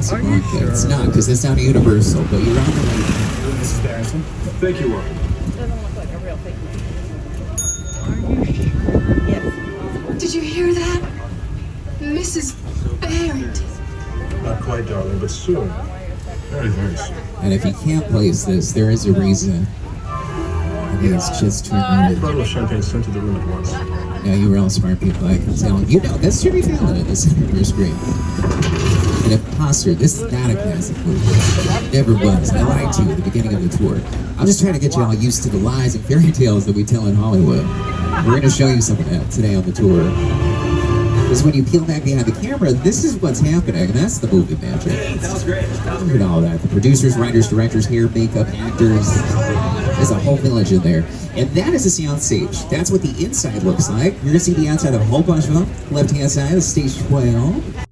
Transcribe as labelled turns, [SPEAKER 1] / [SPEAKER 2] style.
[SPEAKER 1] Casablanca. It's not, because that's not a Universal, but you're on the way.
[SPEAKER 2] Mrs. Barrington. Thank you, Walker.
[SPEAKER 3] Doesn't look like a real fake name. Are you sure? Yes.
[SPEAKER 4] Did you hear that? Mrs. Barrington.
[SPEAKER 2] Not quite, darling, but soon. Very, very soon.
[SPEAKER 1] And if you can't place this, there is a reason. I mean, it's just
[SPEAKER 2] A
[SPEAKER 1] tremendous.
[SPEAKER 2] bottle of champagne sent to the room at once.
[SPEAKER 1] Yeah, you were all smart people, I can tell. You know, that's Jimmy Fallon in the Senator's Screen. An imposter. This is not a classic movie. Never was. And I lied to you at the beginning of the tour. I'm just trying to get you all used to the lies and fairy tales that we tell in Hollywood. We're going to show you some of that today on the tour. Because when you peel back behind the camera, this is what's happening. That's the movie magic.
[SPEAKER 5] That was great.
[SPEAKER 1] Look at all that. The producers, writers, directors, hair, makeup, actors. There's a whole village in there. And that is a sound stage. That's what the inside looks like. You're going to see the outside of a whole bunch of them. Left-hand side is stage 12.